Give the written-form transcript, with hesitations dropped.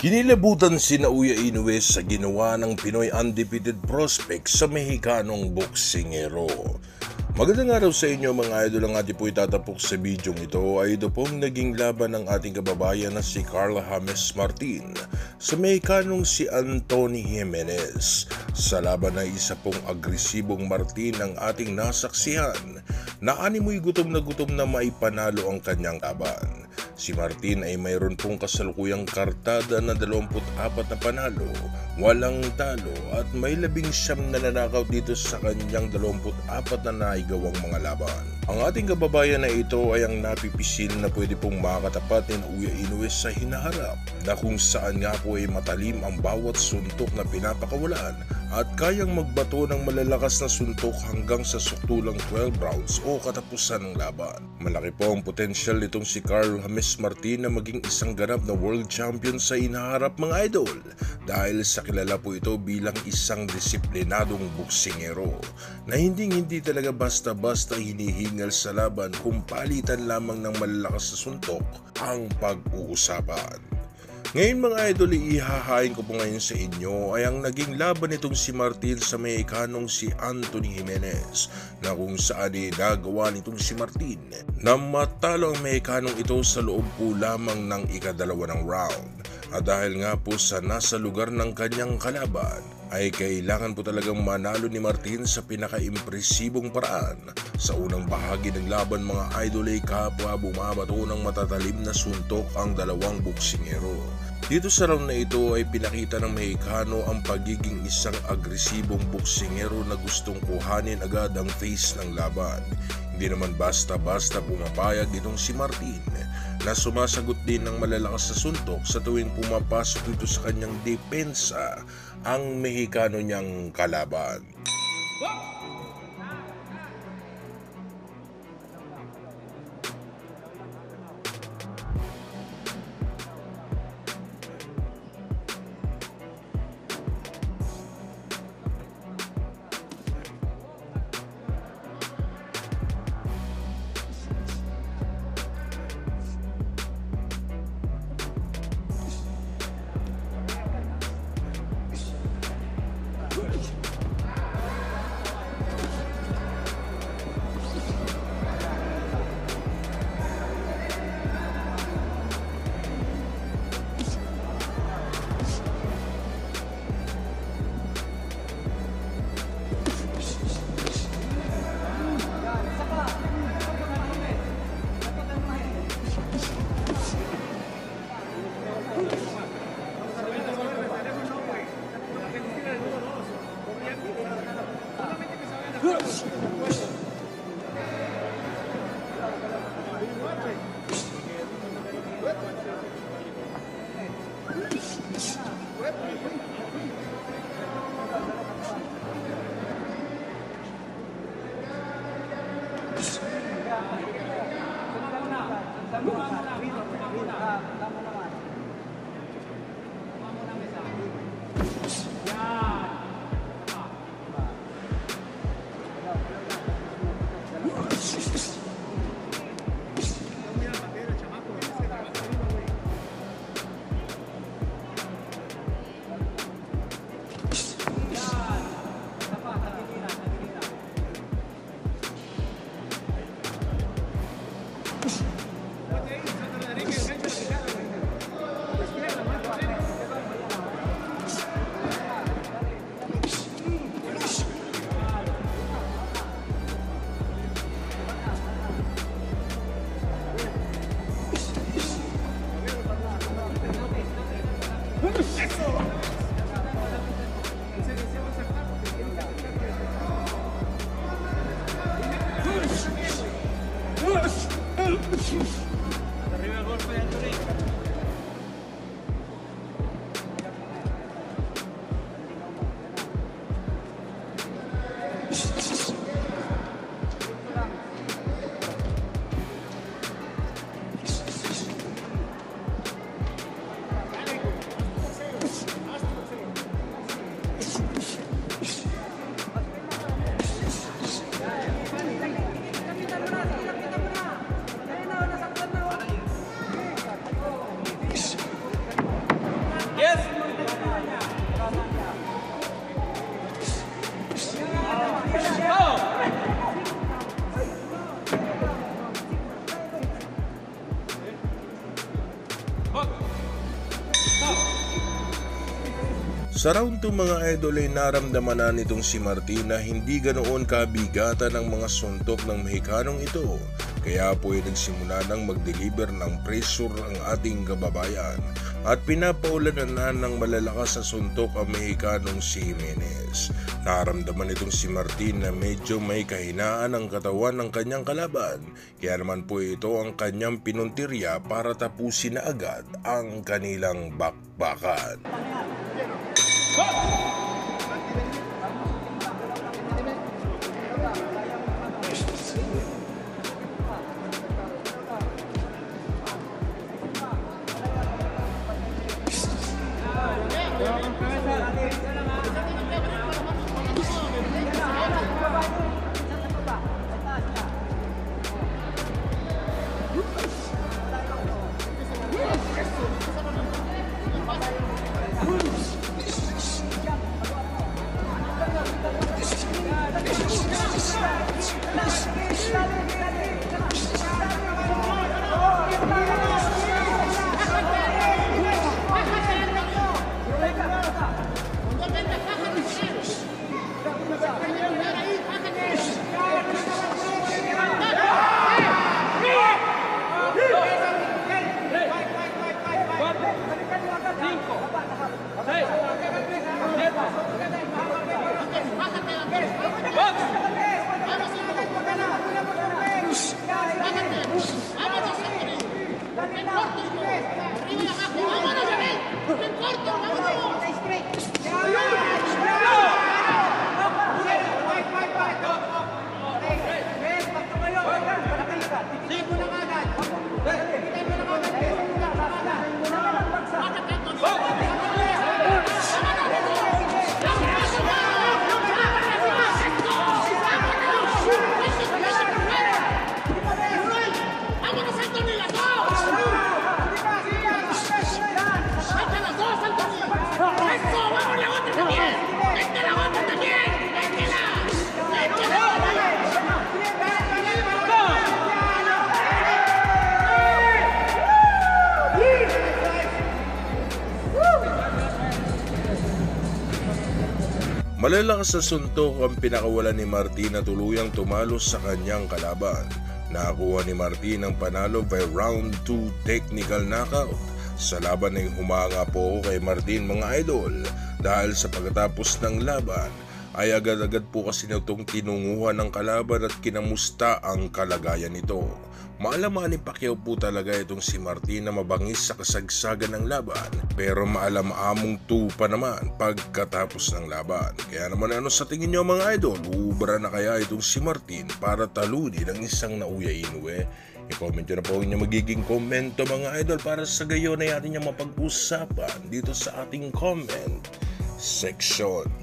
Kinilabutan si Naoya Inoue sa ginawa ng Pinoy undefeated prospect sa Mexicanong boksingero. Magandang araw sa inyo mga idol, ang ating po itatapok sa bidyong ito ay ito pong naging laban ng ating kababayan na si Carl James Martin sa Mexicanong si Anthony Jimenez. Sa laban na isa pong agresibong Martin ang ating nasaksihan na animoy gutom na maipanalo ang kanyang laban. Si Martin ay mayroon pong kasalukuyang kartada na 24 na panalo, walang talo at may 19 na nanakaw dito sa kanyang 24 na naigawang mga laban. Ang ating kababayan na ito ay ang napipisil na pwede pong makatapat ni Naoya Inoue sa hinaharap na kung saan nga po ay matalim ang bawat suntok na pinapakawalan at kayang magbato ng malalakas na suntok hanggang sa suktulang 12 rounds o katapusan ng laban. Malaki po ang potensyal nitong si Carl James Martin na maging isang ganap na world champion sa hinaharap mga idol dahil sa kilala po ito bilang isang disiplinadong boksingero na hindi talaga basta-basta hinihingal sa laban kung palitan lamang ng malalakas na suntok ang pag-uusapan. Ngayon mga idol, ihahain ko po ngayon sa inyo ay ang naging laban nitong si Martin sa Mexicanong si Anthony Jimenez na kung saan nagawa nitong si Martin na matalo ang Mexicanong ito sa loob po lamang ng ikadalawa ng round. At dahil nga po sa nasa lugar ng kanyang kalaban ay kailangan po talagang manalo ni Martin sa pinaka-impresibong paraan. Sa unang bahagi ng laban mga idol ay kapwa bumabato ng matatalim na suntok ang dalawang boksingero. Dito sa round na ito ay pinakita ng Mexicano ang pagiging isang agresibong boksingero na gustong kuhanin agad ang face ng laban. Hindi naman basta-basta pumapayag itong si Martin na sumasagot din ng malalakas na suntok sa tuwing pumapasok ito sa kanyang depensa ang Mexicano niyang kalaban. Sa round 2 mga idol ay naramdaman na nitong si Martin na hindi ganoon kabigatan ang mga suntok ng Mexicanong ito. Kaya po ay nagsimula ng mag-deliver ng pressure ang ating kababayan at pinapaulanan na ng malalakas na suntok ang Mexicanong si Jimenez. Naramdaman itong si Martin na medyo may kahinaan ang katawan ng kanyang kalaban. Kaya naman po ito ang kanyang pinuntirya para tapusin na agad ang kanilang bakbakan. Malalakas na suntok ang pinakawalan ni Martin na tuluyang tumalos sa kanyang kalaban. Nakakuha ni Martin ang panalo by round 2 technical knockout. Sa laban ay humanga po ako kay Martin mga idol dahil sa pagkatapos ng laban ay agad-agad po kasi nitong tinunguhan ng kalaban at kinamusta ang kalagayan nito. Maalaman ni Pacquiao po talaga itong si Martin na mabangis sa kasagsagan ng laban pero maalam-among tupa naman pagkatapos ng laban. Kaya naman ano sa tingin nyo mga idol, uubra na kaya itong si Martin para talunin ang isang Naoya Inoue? I-comment nyo na po inyong magiging komento mga idol para sa gayon ay atin nyo mapag-usapan dito sa ating comment section.